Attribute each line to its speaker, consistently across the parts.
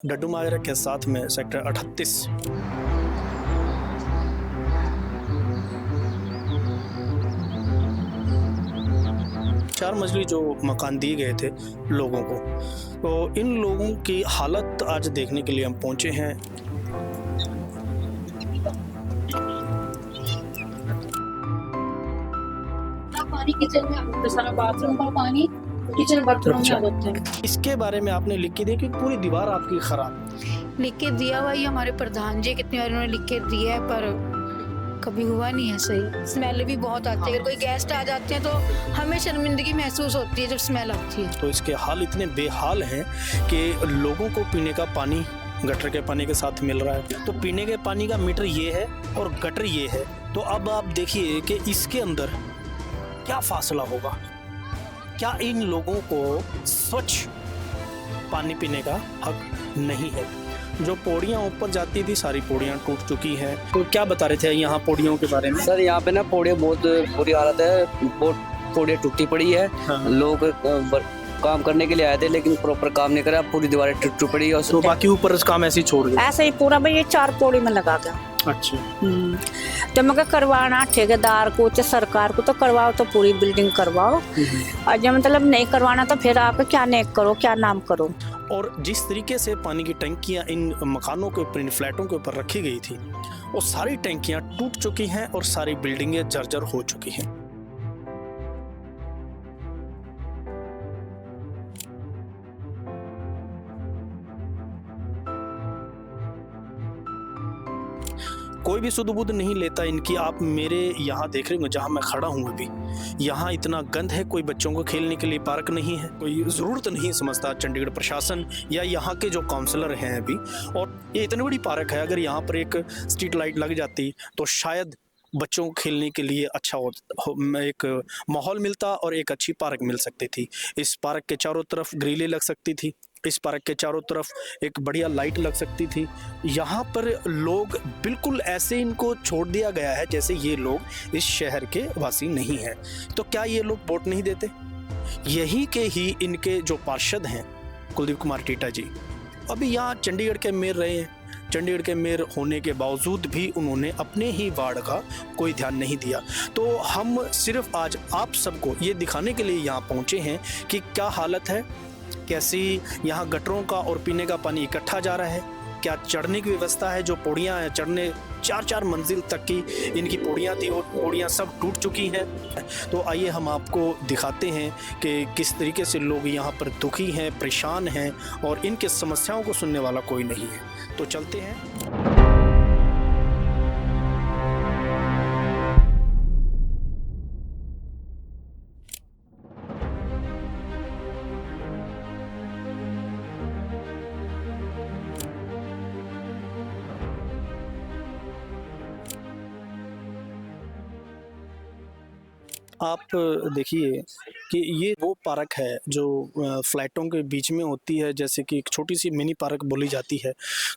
Speaker 1: डड्डू माजरा के साथ में सेक्टर 38 4 मंजिली जो मकान दिए गए थे लोगों को, तो इन लोगों की हालत आज देखने के लिए हम पहुंचे हैं।
Speaker 2: पानी किचन में आता है, सारा बाथरूम का पानी किचन बाथरूम में आ जाता है।
Speaker 1: इसके बारे में आपने लिख के दिया कि पूरी दीवार आपकी खराब।
Speaker 2: लिख के दिया हुआ ही हमारे प्रधान जी कितनी बार उन्होंने लिख के दिया है, पर कभी हुआ नहीं है सही। स्मेल भी बहुत आती है, अगर कोई गेस्ट आ जाते हैं तो हमें शर्मिंदगी महसूस होती है जब स्मेल आती है।
Speaker 1: तो इसके हाल इतने बेहाल हैं कि लोगों को पीने का पानी गटर के पानी के साथ मिल रहा है। तो पीने के पानी का मीटर ये है और गटर ये है, तो अब आप देखिए कि इसके अंदर क्या फासला होगा। क्या इन लोगों को स्वच्छ पानी पीने का हक नहीं है? जो पौड़ियाँ ऊपर जाती थी सारी पौड़ियाँ टूट चुकी हैं। तो क्या बता रहे थे यहाँ पौड़ियों के बारे में?
Speaker 3: सर यहाँ पे ना पौड़ियाँ बहुत बुरी हालत है, बहुत पौड़ियाँ टूटी पड़ी है।
Speaker 1: हाँ।
Speaker 3: लोग काम करने के लिए आए थे लेकिन प्रॉपर काम नहीं करा, पूरी दीवारें टूट पड़ी और
Speaker 1: तो बाकी ऊपर काम ऐसे ही छोड़ दिया।
Speaker 4: ऐसे ही पूरा भाई ये 4 पौड़ी में लगा गया।
Speaker 1: अच्छा।
Speaker 4: तो मैं करवाना ठेकेदार को चाहे सरकार को तो करवाओ, तो पूरी बिल्डिंग करवाओ, और जब मतलब नहीं करवाना तो फिर आप क्या नेक करो, क्या नाम करो।
Speaker 1: और जिस तरीके से पानी की टंकियां इन मकानों के ऊपर, इन फ्लैटों के ऊपर रखी गई थी, वो सारी टंकियां टूट चुकी हैं और सारी बिल्डिंगें जर्जर हो चुकी हैं। कोई भी सुध बुध नहीं लेता इनकी। आप मेरे यहाँ देख रहे हो जहाँ मैं खड़ा हूँ अभी, यहाँ इतना गंद है, कोई बच्चों को खेलने के लिए पार्क नहीं है, कोई ज़रूरत नहीं समझता चंडीगढ़ प्रशासन या यहाँ के जो काउंसलर हैं अभी। और ये इतनी बड़ी पार्क है, अगर यहाँ पर एक स्ट्रीट लाइट लग जाती तो शायद बच्चों को खेलने के लिए अच्छा एक माहौल मिलता और एक अच्छी पार्क मिल सकती थी। इस पार्क के चारों तरफ ग्रिलें लग सकती थी, इस पार्क के चारों तरफ एक बढ़िया लाइट लग सकती थी। यहाँ पर लोग बिल्कुल ऐसे इनको छोड़ दिया गया है जैसे ये लोग इस शहर के वासी नहीं हैं। तो क्या ये लोग वोट नहीं देते? यही के ही इनके जो पार्षद हैं कुलदीप कुमार टीटा जी, अभी यहाँ चंडीगढ़ के मेयर रहे हैं। चंडीगढ़ के मेयर होने के बावजूद भी उन्होंने अपने ही वार्ड का कोई ध्यान नहीं दिया। तो हम सिर्फ आज आप सबको ये दिखाने के लिए यहाँ पहुँचे हैं कि क्या हालत है, कैसी यहाँ गटरों का और पीने का पानी इकट्ठा जा रहा है, क्या चढ़ने की व्यवस्था है। जो पौड़ियाँ हैं, चढ़ने 4-4 मंजिल तक की इनकी पौड़ियाँ थी, वो पौड़ियाँ सब टूट चुकी हैं। तो आइए हम आपको दिखाते हैं कि किस तरीके से लोग यहाँ पर दुखी हैं, परेशान हैं और इनके समस्याओं को सुनने वाला कोई नहीं है। तो चलते हैं। आप देखिए कि ये वो पार्क है जो फ्लैटों के बीच में होती है, जैसे कि एक छोटी सी मिनी पार्क बोली जाती है।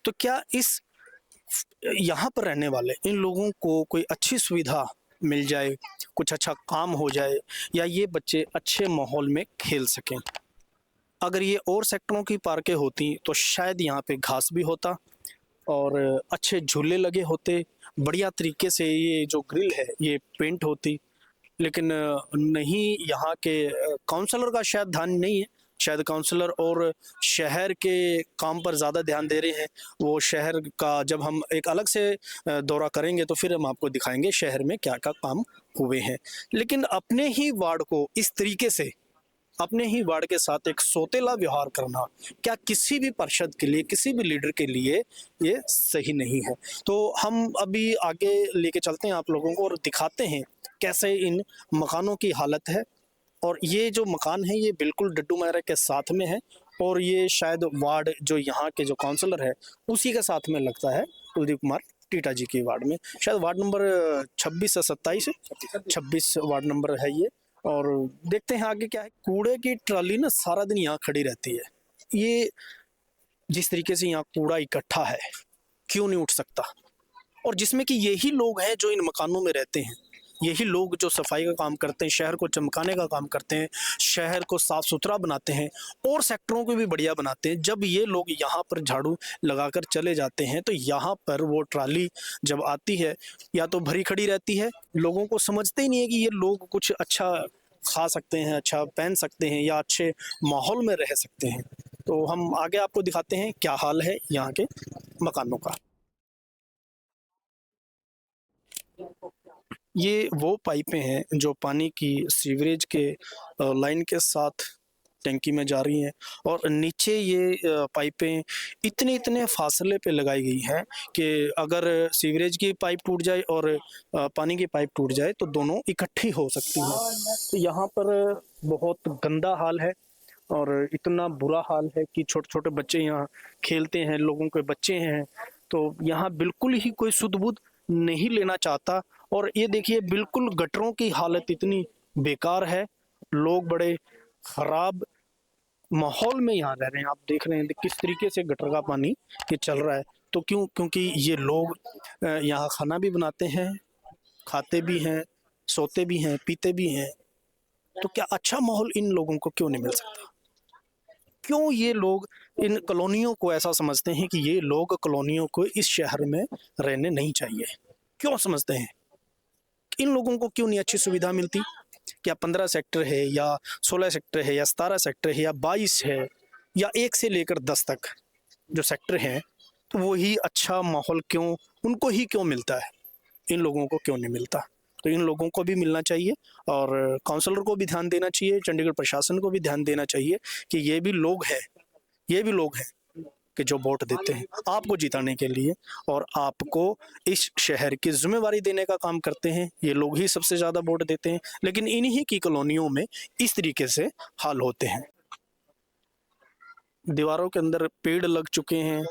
Speaker 1: तो क्या इस यहाँ पर रहने वाले इन लोगों को कोई अच्छी सुविधा मिल जाए, कुछ अच्छा काम हो जाए, या ये बच्चे अच्छे माहौल में खेल सकें? अगर ये और सेक्टरों की पार्कें होती तो शायद यहाँ पे घास भी होता और अच्छे झूले लगे होते, बढ़िया तरीके से ये जो ग्रिल है ये पेंट होती। लेकिन नहीं, यहाँ के काउंसलर का शायद ध्यान नहीं है। शायद काउंसलर और शहर के काम पर ज़्यादा ध्यान दे रहे हैं। वो शहर का जब हम एक अलग से दौरा करेंगे तो फिर हम आपको दिखाएंगे शहर में क्या क्या काम हुए हैं। लेकिन अपने ही वार्ड को इस तरीके से, अपने ही वार्ड के साथ एक सौतेला व्यवहार करना, क्या किसी भी पार्षद के लिए, किसी भी लीडर के लिए ये सही नहीं है। तो हम अभी आगे लेके चलते हैं आप लोगों को और दिखाते हैं कैसे इन मकानों की हालत है। और ये जो मकान है ये बिल्कुल डड्डू माजरा के साथ में है और ये शायद वार्ड जो यहाँ के जो काउंसलर है उसी के साथ में लगता है, कुलदीप कुमार टीटा जी के वार्ड में। शायद वार्ड नंबर 26 या 27 है, 26 वार्ड नंबर है ये। और देखते हैं आगे क्या है। कूड़े की ट्राली ना सारा दिन यहाँ खड़ी रहती है। ये जिस तरीके से यहाँ कूड़ा इकट्ठा है, क्यों नहीं उठ सकता? और जिसमें कि यही लोग हैं जो इन मकानों में रहते हैं, यही लोग जो सफाई का काम करते हैं, शहर को चमकाने का काम करते हैं, शहर को साफ सुथरा बनाते हैं और सेक्टरों को भी बढ़िया बनाते हैं, जब ये लोग यहाँ पर झाड़ू लगाकर चले जाते हैं तो यहाँ पर वो ट्राली जब आती है या तो भरी खड़ी रहती है, लोगों को समझते ही नहीं है कि ये लोग कुछ अच्छा खा सकते हैं, अच्छा पहन सकते हैं या अच्छे माहौल में रह सकते हैं। तो हम आगे आपको दिखाते हैं क्या हाल है यहाँ के मकानों का। ये वो पाइपें हैं जो पानी की सीवरेज के लाइन के साथ टैंकी में जा रही हैं और नीचे ये पाइपें इतने फासले पे लगाई गई हैं कि अगर सीवरेज की पाइप टूट जाए और पानी की पाइप टूट जाए तो दोनों इकट्ठी हो सकती हैं। तो यहाँ पर बहुत गंदा हाल है और इतना बुरा हाल है कि छोटे छोटे बच्चे यहाँ खेलते हैं, लोगों के बच्चे हैं, तो यहाँ बिल्कुल ही कोई सुध बुध नहीं लेना चाहता। और ये देखिए बिल्कुल गटरों की हालत इतनी बेकार है, लोग बड़े खराब माहौल में यहाँ रह रहे हैं। आप देख रहे हैं किस तरीके से गटर का पानी ये चल रहा है। तो क्योंकि ये लोग यहाँ खाना भी बनाते हैं, खाते भी हैं, सोते भी हैं, पीते भी हैं, तो क्या अच्छा माहौल इन लोगों को क्यों नहीं मिल सकता? क्यों ये लोग इन कॉलोनियों को ऐसा समझते हैं कि ये लोग कॉलोनियों को इस शहर में रहने नहीं चाहिए? क्यों समझते हैं? इन लोगों को क्यों नहीं अच्छी सुविधा मिलती? क्या 15 सेक्टर है या 16 सेक्टर है या 17 सेक्टर है या 22 है या 1 से लेकर 10 तक जो सेक्टर हैं, तो वही अच्छा माहौल क्यों उनको ही क्यों मिलता है, इन लोगों को क्यों नहीं मिलता? तो इन लोगों को भी मिलना चाहिए और काउंसलर को भी ध्यान देना चाहिए, चंडीगढ़ प्रशासन को भी ध्यान देना चाहिए कि ये भी लोग हैं कि जो वोट देते हैं आपको जिताने के लिए और आपको इस शहर की जिम्मेवारी देने का काम करते हैं। ये लोग ही सबसे ज़्यादा वोट देते हैं, लेकिन इन्हीं की कॉलोनियों में इस तरीके से हाल होते हैं। दीवारों के अंदर पेड़ लग चुके हैं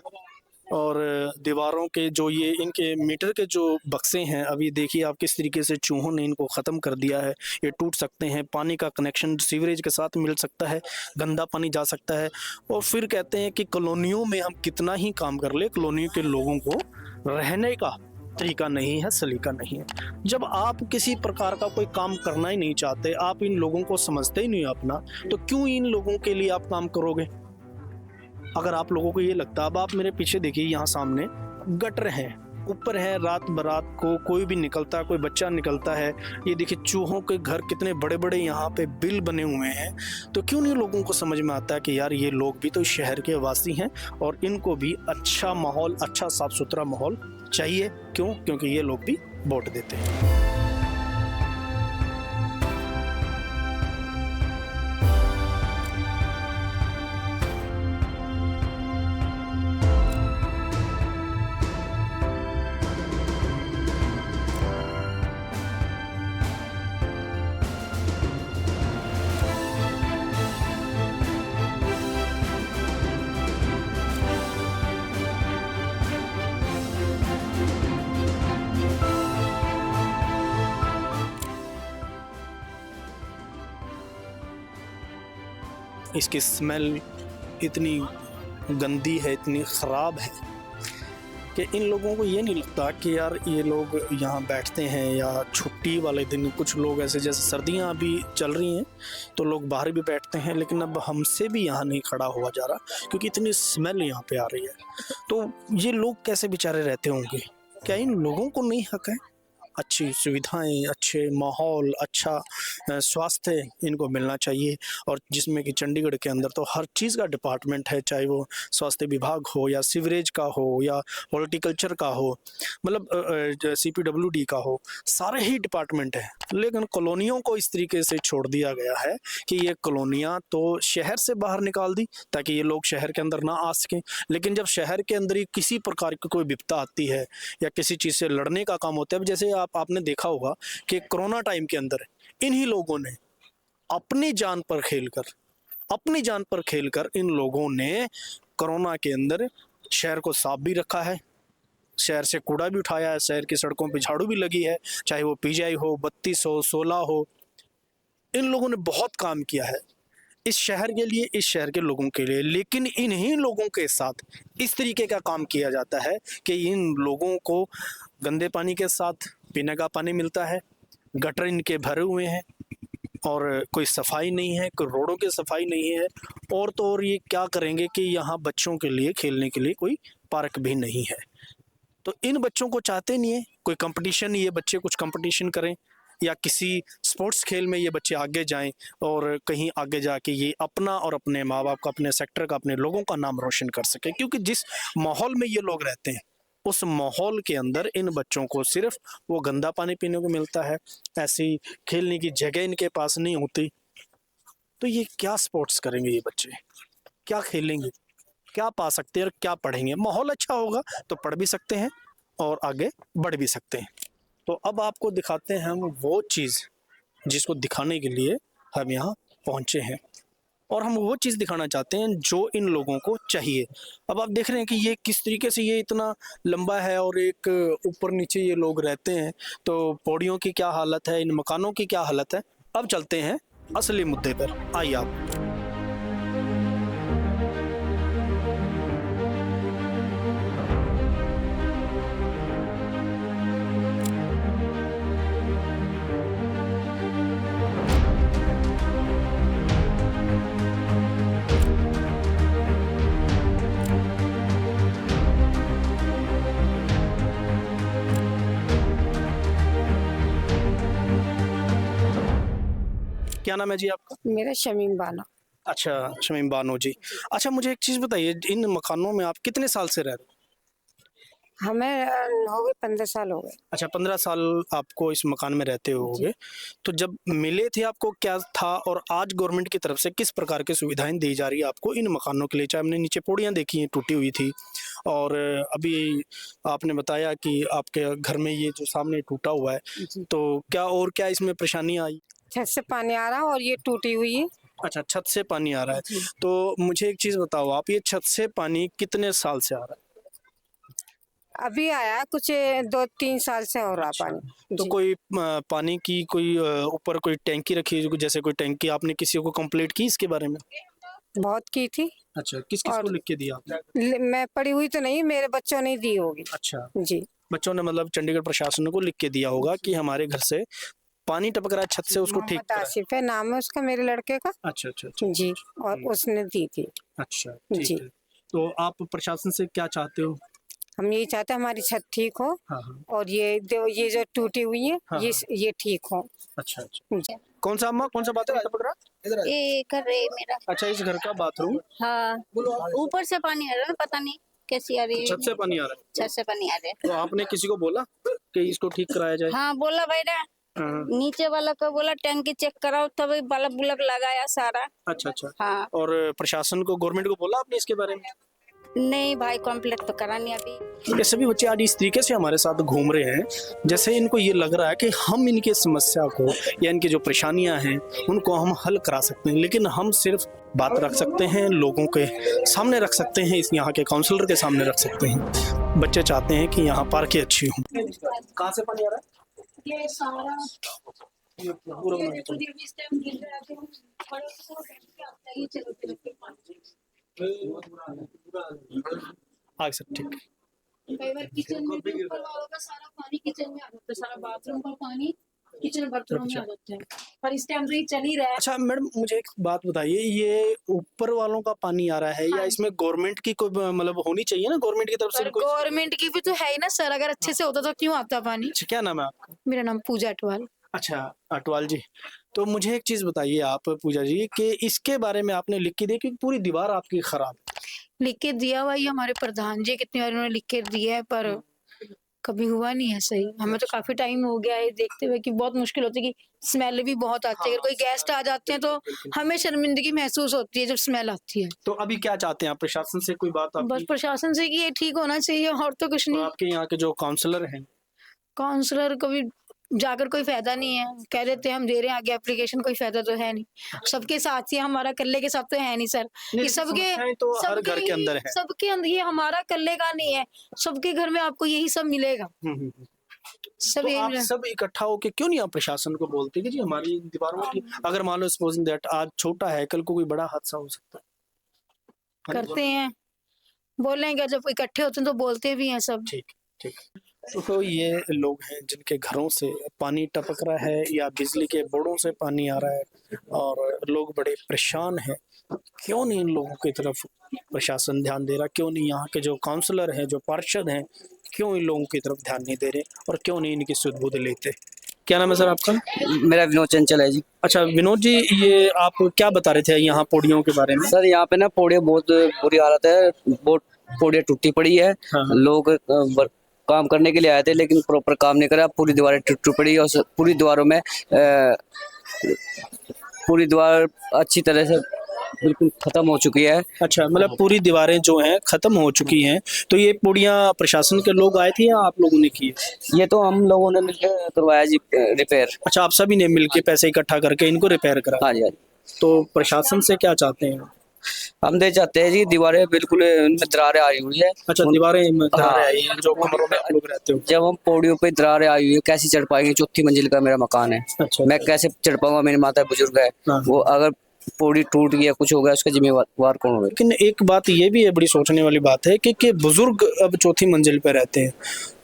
Speaker 1: और दीवारों के जो ये इनके मीटर के जो बक्से हैं, अभी देखिए आप किस तरीके से चूहों ने इनको ख़त्म कर दिया है। ये टूट सकते हैं, पानी का कनेक्शन सीवरेज के साथ मिल सकता है, गंदा पानी जा सकता है। और फिर कहते हैं कि कॉलोनियों में हम कितना ही काम कर ले, कॉलोनी के लोगों को रहने का तरीका नहीं है, सलीका नहीं है। जब आप किसी प्रकार का कोई काम करना ही नहीं चाहते, आप इन लोगों को समझते ही नहीं अपना, तो क्यों इन लोगों के लिए आप काम करोगे? अगर आप लोगों को ये लगता, अब आप मेरे पीछे देखिए, यहाँ सामने गटर हैं, ऊपर है, रात बरात को कोई भी निकलता है, कोई बच्चा निकलता है। ये देखिए चूहों के घर कितने बड़े बड़े यहाँ पे बिल बने हुए हैं। तो क्यों नहीं लोगों को समझ में आता है कि यार ये लोग भी तो शहर के वासी हैं और इनको भी अच्छा माहौल, अच्छा साफ सुथरा माहौल चाहिए। क्यों? क्योंकि ये लोग भी वोट देते हैं। इसकी स्मेल इतनी गंदी है, इतनी ख़राब है कि इन लोगों को ये नहीं लगता कि यार ये लोग यहाँ बैठते हैं या छुट्टी वाले दिन कुछ लोग ऐसे, जैसे सर्दियाँ अभी चल रही हैं तो लोग बाहर भी बैठते हैं, लेकिन अब हमसे भी यहाँ नहीं खड़ा हुआ जा रहा क्योंकि इतनी स्मेल यहाँ पे आ रही है। तो ये लोग कैसे बेचारे रहते होंगे? क्या इन लोगों को नहीं हक है? अच्छी सुविधाएं, अच्छे माहौल, अच्छा स्वास्थ्य इनको मिलना चाहिए। और जिसमें कि चंडीगढ़ के अंदर तो हर चीज़ का डिपार्टमेंट है, चाहे वो स्वास्थ्य विभाग हो या सीवरेज का हो या हॉर्टिकल्चर का हो, मतलब CPWD का हो, सारे ही डिपार्टमेंट हैं। लेकिन कॉलोनियों को इस तरीके से छोड़ दिया गया है कि ये कॉलोनियाँ तो शहर से बाहर निकाल दी ताकि ये लोग शहर के अंदर ना आ सकें। लेकिन जब शहर के अंदर ही किसी प्रकार की कोई विपदा आती है या किसी चीज़ से लड़ने का काम होता है, जैसे आपने देखा होगा कि कोरोना टाइम के अंदर इन्हीं लोगों ने अपनी जान पर खेलकर इन लोगों ने कोरोना के अंदर शहर को साफ भी रखा है, शहर से कूड़ा भी उठाया है, शहर की सड़कों पे झाड़ू भी लगी है, चाहे वो PGI हो, 32 हो, 16 हो। इन लोगों ने बहुत काम किया है इस शहर के लिए, इस शहर के लोगों के लिए। लेकिन इन्हीं लोगों के साथ इस तरीके का काम किया जाता है कि इन लोगों को गंदे पानी के साथ पीने का पानी मिलता है, गटर इनके भरे हुए हैं और कोई सफाई नहीं है, कोई रोडों की सफाई नहीं है। और तो और ये क्या करेंगे कि यहाँ बच्चों के लिए खेलने के लिए कोई पार्क भी नहीं है। तो इन बच्चों को चाहते नहीं है कोई कंपटीशन, ये बच्चे कुछ कंपटीशन करें या किसी स्पोर्ट्स खेल में ये बच्चे आगे जाएं और कहीं आगे जाके ये अपना और अपने माँ बाप का, अपने सेक्टर का, अपने लोगों का नाम रोशन कर सके। क्योंकि जिस माहौल में ये लोग रहते हैं उस माहौल के अंदर इन बच्चों को सिर्फ वो गंदा पानी पीने को मिलता है, ऐसी खेलने की जगह इनके पास नहीं होती। तो ये क्या स्पोर्ट्स करेंगे ये बच्चे, क्या खेलेंगे, क्या पा सकते हैं और क्या पढ़ेंगे। माहौल अच्छा होगा तो पढ़ भी सकते हैं और आगे बढ़ भी सकते हैं। तो अब आपको दिखाते हैं हम वो चीज़ जिसको दिखाने के लिए हम यहाँ पहुँचे हैं और हम वो चीज़ दिखाना चाहते हैं जो इन लोगों को चाहिए। अब आप देख रहे हैं कि ये किस तरीके से ये इतना लंबा है और एक ऊपर नीचे ये लोग रहते हैं, तो पौड़ियों की क्या हालत है, इन मकानों की क्या हालत है। अब चलते हैं असली मुद्दे पर, आइए आप। क्या नाम है जी आपका?
Speaker 2: मेरा शमीम बानो।
Speaker 1: अच्छा, शमीम बानो जी। अच्छा, मुझे एक चीज़ बताइए, इन मकानों में आप कितने साल से रह रहे हो?
Speaker 2: हमें हो गए 15 साल हो गए।
Speaker 1: अच्छा, 15 साल आपको इस मकान में रहते होगे। तो जब मिले थे आपको क्या था और आज गवर्नमेंट की तरफ से किस प्रकार की सुविधाएं दी जा रही है आपको इन मकानों के लिए? चाहे हमने नीचे पौड़ियाँ देखी हैं टूटी हुई थी और अभी आपने बताया कि आपके घर में ये जो सामने टूटा हुआ है, तो क्या और क्या इसमें परेशानी आई?
Speaker 2: छत से पानी आ रहा है और ये टूटी हुई है।
Speaker 1: अच्छा, छत से पानी आ रहा है। तो मुझे एक चीज़ बताओ आप, ये छत से पानी कितने साल से आ रहा है?
Speaker 2: अभी आया है, कुछ 2-3 साल से हो रहा पानी।
Speaker 1: तो कोई पानी की कोई ऊपर कोई टैंकी रखी है, जैसे कोई टैंकी आपने किसी को कंप्लेंट की इसके बारे में?
Speaker 2: बहुत की थी।
Speaker 1: अच्छा, किस किस को लिख के दिया आपने?
Speaker 2: मैं पढ़ी हुई तो नहीं, मेरे बच्चों ने दी होगी।
Speaker 1: अच्छा,
Speaker 2: जी,
Speaker 1: बच्चों ने मतलब चंडीगढ़ प्रशासन को लिख के दिया होगा कि हमारे घर से पानी टपक रहा है छत से, उसको ठीक
Speaker 2: मोहम्मद
Speaker 1: करा।
Speaker 2: आसिफ है नाम है उसका, मेरे लड़के का।
Speaker 1: अच्छा अच्छा अच्छा
Speaker 2: जी, और उसने दी थी।
Speaker 1: अच्छा,
Speaker 2: जी।
Speaker 1: ठीक है। तो आप प्रशासन से क्या चाहते हो?
Speaker 2: हम यही चाहते हैं हमारी छत ठीक हो
Speaker 1: हाँ हाँ।
Speaker 2: और ये जो टूटी हुई है
Speaker 1: हाँ,
Speaker 2: ये ठीक हो।
Speaker 1: अच्छा अच्छा।
Speaker 2: जी।
Speaker 1: कौन सा अम्मा, कौन सा बाथरूम टपक रहा?
Speaker 5: ये कर रहे मेरा।
Speaker 1: अच्छा, इस घर का बाथरूम
Speaker 5: हाँ, ऊपर से पानी आ रहा है, पता नहीं कैसी आ रही है।
Speaker 1: छत से पानी आ रहा है।
Speaker 5: छत से पानी आ रहा है।
Speaker 1: तो आपने किसी को बोला कि इसको ठीक कराया जाए?
Speaker 5: हाँ, बोला भाई ना,
Speaker 1: हाँ।
Speaker 5: नीचे वाला को बोला टैंकी चेक कराओ, तभी बल्ब बुलब लगाया सारा।
Speaker 1: अच्छा अच्छा।
Speaker 5: हाँ,
Speaker 1: और प्रशासन को, गवर्नमेंट को बोला आपने इसके बारे में?
Speaker 5: नहीं भाई, कंप्लीट तो करा नहीं अभी।
Speaker 1: ये सभी बच्चे आज इस तरीके से हमारे साथ घूम रहे हैं जैसे इनको ये लग रहा है कि हम इनके समस्या को या इनकी जो परेशानियां हैं उनको हम हल करा सकते हैं, लेकिन हम सिर्फ बात रख सकते हैं, लोगों के सामने रख सकते हैं, इस यहाँ के काउंसलर के सामने रख सकते हैं। बच्चे चाहते हैं कि यहाँ पार्कें अच्छी हों। कहाँ से पानी आ रहा है?
Speaker 5: ये सारा
Speaker 1: आगे सर, ठीक।
Speaker 6: कई बार किचन में भी ऊपर वालों का सारा पानी किचन में आ जाता है, सारा बाथरूम का पानी किचन बर्तनों में आ जाता है। पर इस टाइम तो ये चल ही रहा है।
Speaker 1: अच्छा मैडम, मुझे एक बात बताइए, ये ऊपर वालों का पानी आ रहा है या इसमें गवर्नमेंट की कोई मतलब होनी चाहिए ना, गवर्नमेंट की तरफ से कोई?
Speaker 2: गवर्नमेंट की भी तो है ही ना सर, अगर अच्छे से होता तो क्यों आता पानी।
Speaker 1: अच्छा, क्या नाम है आपका?
Speaker 2: मेरा नाम पूजा अटवाल।
Speaker 1: अच्छा, अटवाल जी। तो मुझे एक चीज बताइए आप पूजा जी कि इसके बारे में आपने लिख के दिया कि पूरी दीवार आपकी खराब है।
Speaker 2: लिख के दिया हुआ, ये हमारे प्रधान जी कितनी बार उन्होंने लिख के दिया है पर कभी हुआ नहीं है सही। हमें तो काफी टाइम हो गया है देखते हुए कि बहुत मुश्किल होती है, कि स्मेल भी बहुत आती है। अगर कोई गेस्ट आ जाते हैं तो हमें शर्मिंदगी महसूस होती है जब स्मेल आती है।
Speaker 1: तो अभी क्या चाहते हैं आप, प्रशासन से कोई बात
Speaker 2: बस
Speaker 1: आपकी?
Speaker 2: प्रशासन से कि ये ठीक होना चाहिए और तो कुछ
Speaker 1: तो
Speaker 2: नहीं।
Speaker 1: आपके यहाँ के जो काउंसलर हैं?
Speaker 2: काउंसलर को भी जाकर कोई फायदा नहीं है, कह देते हैं हम दे रहे हैं आगे एप्लीकेशन, कोई फायदा तो है नहीं। सबके साथ ही, हमारा कल्ले के साथ तो है नहीं सर। ये सबके
Speaker 1: समस्याएं तो हर घर के अंदर है।
Speaker 2: सबके अंदर, ये हमारा कल्ले का नहीं है, सबके घर में आपको यही सब मिलेगा। सब
Speaker 1: तो
Speaker 2: यही
Speaker 1: आप
Speaker 2: मिलेगा।
Speaker 1: सब इकट्ठा होके क्यों नहीं आप प्रशासन को बोलते कि जी हमारी दीवारों की, अगर मान लो सपोजिंग दैट आज छोटा है कल को कोई बड़ा हादसा हो सकता है।
Speaker 2: करते हैं, बोलेंगे जब इकट्ठे होते हैं तो बोलते भी हैं सब।
Speaker 1: ठीक ठीक। तो ये लोग हैं जिनके घरों से पानी टपक रहा है या बिजली के बोर्डों से पानी आ रहा है और लोग बड़े परेशान हैं। क्यों नहीं इन लोगों की तरफ प्रशासन ध्यान दे रहा? क्यों नहीं यहाँ के जो काउंसलर हैं, जो पार्षद हैं, क्यों इन लोगों की तरफ ध्यान नहीं दे रहे और क्यों नहीं इनकी सुध-बुध लेते? क्या नाम है सर आपका?
Speaker 3: मेरा विनोद चंचल है जी।
Speaker 1: अच्छा विनोद जी, ये आप क्या बता रहे थे यहाँ पौड़ियों के बारे में?
Speaker 3: सर यहाँ पे ना पौड़ियाँ बहुत बुरी हालत है, बहुत पौड़ियाँ टूटी पड़ी है।
Speaker 1: हाँ।
Speaker 3: लोग काम करने के लिए आए थे लेकिन प्रॉपर काम नहीं करा, पूरी दीवारें टूटी पड़ी और पूरी दीवारों में पूरी दीवार अच्छी तरह से बिल्कुल खत्म हो चुकी है।
Speaker 1: अच्छा, मतलब पूरी दीवारें जो हैं खत्म हो चुकी हैं। तो ये पौड़ियाँ प्रशासन के लोग आए थे या आप लोगों ने की है?
Speaker 3: ये तो हम लोगों ने मिलकर करवाया जी रिपेयर।
Speaker 1: अच्छा, आप सभी ने मिलके पैसे इकट्ठा करके इनको रिपेयर करा?
Speaker 3: हाँ जी, हाँ जी।
Speaker 1: तो प्रशासन से क्या चाहते हैं?
Speaker 3: हम दे चाहते हैं जी, दीवारें बिल्कुल उनमें दरारें आई हुई है।
Speaker 1: अच्छा, दीवारें दरारें आई हैं जो कमरों में आप लोग रहते हो?
Speaker 3: जब हम पौड़ियों पे दरारें आई हुई है कैसे चढ़ पाएंगे? चौथी मंजिल का मेरा मकान है।
Speaker 1: अच्छा,
Speaker 3: मैं कैसे चढ़ पाऊंगा? मेरी माता बुजुर्ग है,
Speaker 1: हाँ।
Speaker 3: वो अगर पौड़ी टूट गया कुछ हो गया उसका जिम्मेवार कौन होगा?
Speaker 1: लेकिन एक बात ये भी है, बड़ी सोचने वाली बात है कि बुजुर्ग अब चौथी मंजिल पे रहते हैं।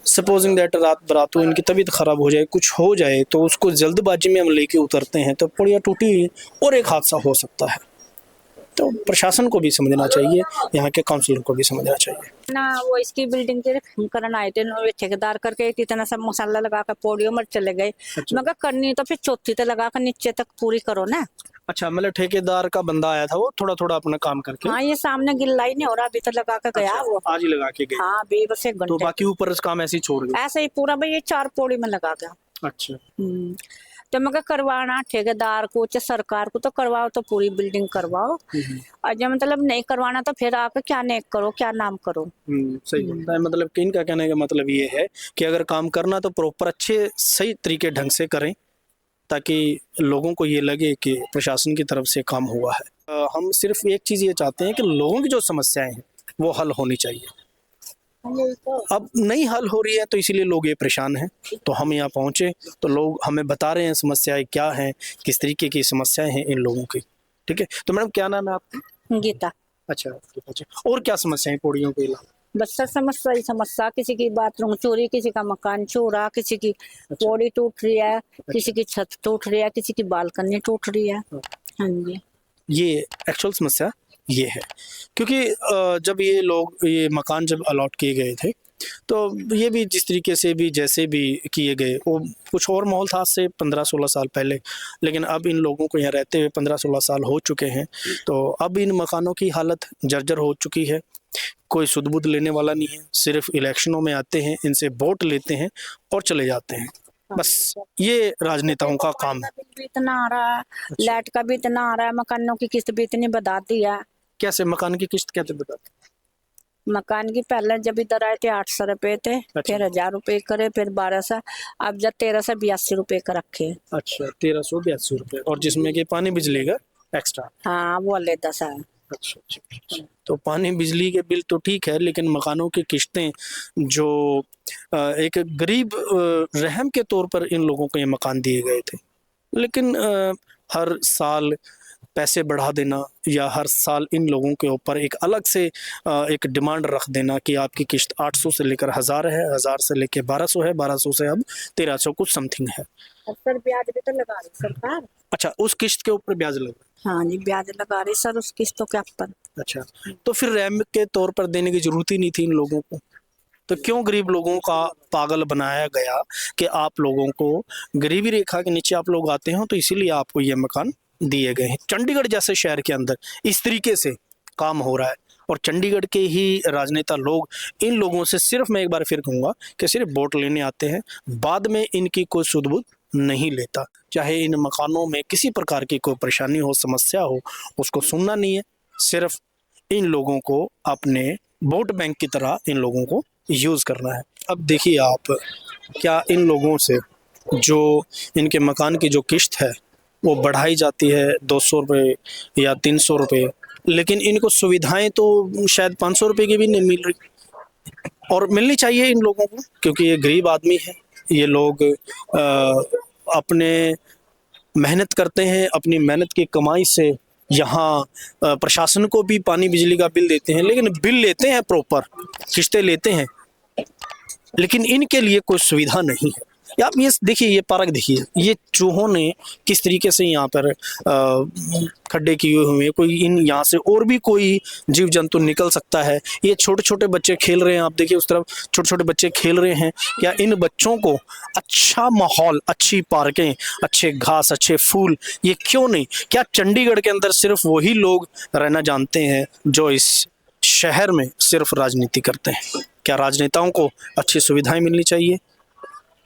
Speaker 1: सपोजिंग दैट रात बरात हो, इनकी तबीयत खराब हो जाए, कुछ हो जाए तो उसको जल्दबाजी में हम लेके उतरते हैं तो पौड़ियाँ टूटी और एक हादसा हो सकता है। तो प्रशासन को भी समझना चाहिए, यहाँ के काउंसिलर को भी समझना चाहिए
Speaker 4: ना। वो इसकी बिल्डिंग के करना आए थे, वो ठेकेदार करके इतना सब मसाला लगा कर पौड़ियों में चले गए। मगर करनी तो फिर चौथी तक लगा कर नीचे तक पूरी करो ना।
Speaker 1: अच्छा, मतलब ठेकेदार का बंदा आया था, वो थोड़ा थोड़ा अपना काम करके?
Speaker 4: हाँ, ये सामने गिल्ला ही नहीं हो रहा, अभी तो लगा कर गया वो।
Speaker 1: आज ही लगा के गए?
Speaker 4: हाँ, अभी बस 1
Speaker 1: तो
Speaker 4: घंटे।
Speaker 1: बाकी ऊपर काम ऐसे ही छोड़ गए?
Speaker 4: ऐसे ही पूरा भाई ये 4 पौड़ी में लगा गया।
Speaker 1: अच्छा,
Speaker 4: तो मगर करवाना ठेकेदार को चाहे सरकार को तो करवाओ, तो पूरी बिल्डिंग करवाओ। और जब मतलब नहीं करवाना तो फिर आप क्या नेक करो, क्या नाम करो।
Speaker 1: सही बोलता है। मतलब कि इनका कहने का मतलब ये है कि अगर काम करना तो प्रॉपर अच्छे सही तरीके ढंग से करें ताकि लोगों को ये लगे कि प्रशासन की तरफ से काम हुआ है। हम सिर्फ एक चीज़ ये चाहते हैं कि लोगों की जो समस्याएं हैं वो हल होनी चाहिए। अब नहीं हल हो रही है तो इसीलिए लोग ये परेशान हैं। तो हम यहाँ पहुँचे तो लोग हमें बता रहे हैं समस्याएं क्या हैं, किस तरीके की समस्याएं हैं इन लोगों की। ठीक है, तो मैडम क्या नाम है आपका?
Speaker 4: गीता।
Speaker 1: अच्छा, और क्या समस्याएं पौड़ियों के अलावा?
Speaker 4: बस सर समस्या ही समस्या, किसी की बाथरूम चोरी, किसी का मकान चोरा, किसी की पौड़ी टूट रही है, किसी की छत टूट रही है, किसी की बालकनी टूट रही है। हाँ जी,
Speaker 1: ये एक्चुअल समस्या ये है क्योंकि जब ये लोग ये मकान जब अलॉट किए गए थे तो ये भी जिस तरीके से भी जैसे भी किए गए वो कुछ और माहौल था आज से 15-16 साल पहले, लेकिन अब इन लोगों को यहाँ रहते हुए 15-16 साल हो चुके हैं। तो अब इन मकानों की हालत जर्जर हो चुकी है। कोई सुध-बुध लेने वाला नहीं है, सिर्फ इलेक्शनों में आते हैं, इनसे वोट लेते हैं और चले जाते हैं। बस ये राजनेताओं का काम है।
Speaker 4: बिल भी इतना आ रहा है, लाइट का भी इतना आ रहा है, मकानों की किस्त भी इतनी बढ़ा दी है।
Speaker 1: कैसे मकान की किस्त कैसे बताते?
Speaker 4: मकान की पहले जब इधर आए थे 800 रुपए थे, फिर 1000 रुपए करे, फिर 1200, अब जब 1382 रुपए का रखे।
Speaker 1: अच्छा, 1382 रुपये, और जिसमें कि पानी बिजली का एक्स्ट्रा?
Speaker 4: हाँ, वो ले 10 है।
Speaker 1: अच्छा अच्छा अच्छा। तो पानी बिजली के बिल तो ठीक है, लेकिन मकानों की किस्तें जो एक गरीब रहम के तौर पर इन लोगों को ये मकान दिए गए थे, लेकिन हर साल पैसे बढ़ा देना या हर साल इन लोगों के ऊपर एक अलग से एक डिमांड रख देना कि आपकी किस्त 800 से लेकर 1000 है, 1000 से लेकर 1200 है, 1200 से अब 1300 कुछ समथिंग है।
Speaker 4: सर ब्याज भी तो लगा रही सरकार।
Speaker 1: अच्छा, उस किस्त के ऊपर ब्याज लगा?
Speaker 4: हाँ जी, ब्याज लगा रही सर उस किस्तों के ऊपर।
Speaker 1: अच्छा, तो फिर रैम के तौर पर देने की जरूरत ही नहीं थी इन लोगों को। तो क्यों गरीब लोगों का पागल बनाया गया कि आप लोगों को गरीबी रेखा के नीचे आप लोग आते हो तो इसीलिए आपको ये मकान दिए गए हैं। चंडीगढ़ जैसे शहर के अंदर इस तरीके से काम हो रहा है और चंडीगढ़ के ही राजनेता लोग इन लोगों से सिर्फ, मैं एक बार फिर कहूँगा कि सिर्फ वोट लेने आते हैं, बाद में इनकी कोई सुध-बुध नहीं लेता। चाहे इन मकानों में किसी प्रकार की कोई परेशानी हो, समस्या हो, उसको सुनना नहीं है, सिर्फ इन लोगों को अपने वोट बैंक की तरह इन लोगों को यूज़ करना है। अब देखिए आप, क्या इन लोगों से जो इनके मकान की जो किस्त है वो बढ़ाई जाती है 200 रुपये या 300 रुपये, लेकिन इनको सुविधाएं तो शायद 500 रुपये की भी नहीं मिल रही, और मिलनी चाहिए इन लोगों को क्योंकि ये गरीब आदमी है। ये लोग अपने मेहनत करते हैं, अपनी मेहनत की कमाई से यहाँ प्रशासन को भी पानी बिजली का बिल देते हैं, लेकिन बिल लेते हैं प्रॉपर, किस्तें लेते हैं, लेकिन इनके लिए कोई सुविधा नहीं है। आप ये देखिए, ये पार्क देखिए, ये चूहों ने किस तरीके से यहाँ पर खड्डे किए हुए हैं। कोई इन यहाँ से और भी कोई जीव जंतु निकल सकता है। ये छोटे छोटे बच्चे खेल रहे हैं, आप देखिए उस तरफ छोटे छोटे बच्चे खेल रहे हैं। क्या इन बच्चों को अच्छा माहौल, अच्छी पार्कें, अच्छे घास, अच्छे फूल, ये क्यों नहीं? क्या चंडीगढ़ के अंदर सिर्फ वही लोग रहना जानते हैं जो इस शहर में सिर्फ राजनीति करते हैं? क्या राजनेताओं को अच्छी सुविधाएं मिलनी चाहिए?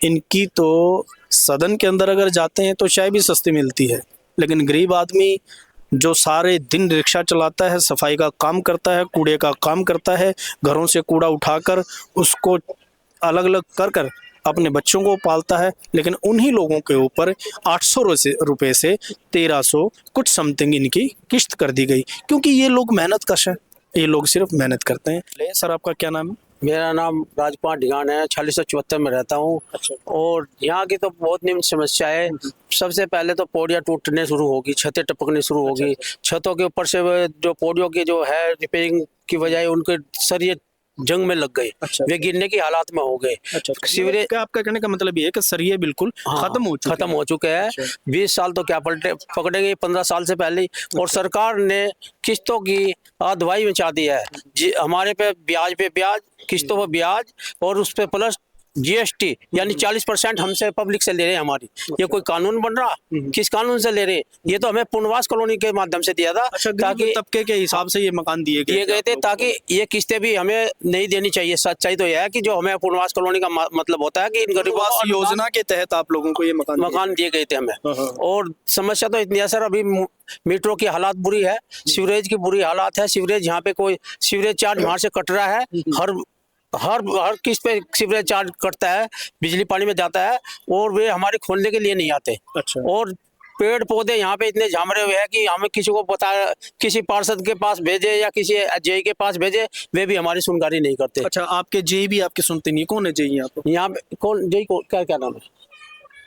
Speaker 1: इनकी तो सदन के अंदर अगर जाते हैं तो चाय भी सस्ती मिलती है, लेकिन गरीब आदमी जो सारे दिन रिक्शा चलाता है, सफाई का काम करता है, कूड़े का काम करता है, घरों से कूड़ा उठाकर उसको अलग अलग कर कर अपने बच्चों को पालता है, लेकिन उन्हीं लोगों के ऊपर 800 रुपये से 1300 कुछ समथिंग इनकी किश्त कर दी गई, क्योंकि ये लोग मेहनत कश हैं, ये लोग सिर्फ मेहनत करते हैं। सर, आपका क्या नाम है?
Speaker 7: मेरा नाम राजपाल ढिगान है, 4674 में रहता हूँ। और यहाँ की तो बहुत निम्न समस्या है। सबसे पहले तो पौड़ियाँ टूटने शुरू होगी, छतें टपकने शुरू होगी। छतों के ऊपर से जो पौड़ियों की जो है रिपेयरिंग की बजाय उनके सरिये जंग में लग गए। वे गिरने की हालात में हो गए। सीवरेज
Speaker 1: का आपका कहने का मतलब ये है कि सरिये बिल्कुल खत्म हो चुके हैं।
Speaker 7: 20 साल तो क्या पकड़ेंगे, 15 साल से पहले। और सरकार ने किस्तों की अधवाई मचा दी है। हमारे पे ब्याज, किस्तों पर ब्याज, और उस पे प्लस GST, यानी 40% हमसे पब्लिक से ले रहे हैं हमारी। ये कोई कानून बन रहा? किस कानून से ले रहे? ये तो हमें पुनर्वास कॉलोनी के माध्यम से दिया था।
Speaker 1: ताकि तबके के हिसाब से ये मकान दिए गए
Speaker 7: थे, ताकि ये किस्तें भी हमें नहीं देनी चाहिए। सच्चाई तो यह है कि जो हमें पुनर्वास कॉलोनी का मतलब होता है कि इन गरीबों
Speaker 1: योजना के तहत आप लोगों को ये
Speaker 7: मकान दिए गए थे हमें। और समस्या तो इतनी है सर, अभी मीटरों की हालात बुरी है, सीवरेज की बुरी हालात है। सीवरेज यहाँ पे कोई सीवरेज चार्ज वहां से कट रहा है, हर किस्त पे सीवरेज चार्ज कटता है, बिजली पानी में जाता है, और वे हमारे खोलने के लिए नहीं आते। और पेड़ पौधे यहाँ पे इतने झामरे हुए हैं कि हमें किसी को पता, किसी पार्षद के पास भेजे या किसी जेई के पास भेजे, वे भी हमारी सुनवाई नहीं करते।
Speaker 1: अच्छा, आपके जेई भी आपके सुनते नहीं? कौन है जेई
Speaker 7: यहाँ पे? कौन जेई को क्या नाम है?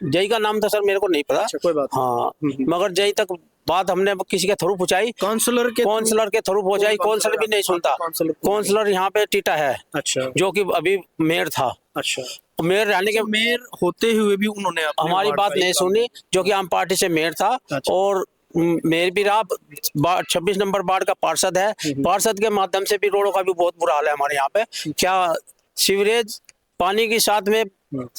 Speaker 7: जेई का नाम तो सर मेरे को नहीं पता।
Speaker 1: कोई बात।
Speaker 7: हाँ, मगर जेई तक बात हमने किसी के थ्रू पहुंचाई, काउंसलर के थ्रू पहुंचाई, काउंसलर भी नहीं सुनता। काउंसलर यहाँ पे टीटा है,
Speaker 1: अच्छा,
Speaker 7: जो कि अभी मेयर था।
Speaker 1: अच्छा,
Speaker 7: मेयर रहने के
Speaker 1: मेयर होते हुए भी उन्होंने
Speaker 7: हमारी बात नहीं सुनी, जो कि आम पार्टी से मेयर था। और मेयर भी रहा, 26 नंबर वार्ड का पार्षद है। पार्षद के माध्यम से भी रोडों का भी बहुत बुरा हाल है हमारे यहाँ पे। क्या सीवरेज पानी के साथ में,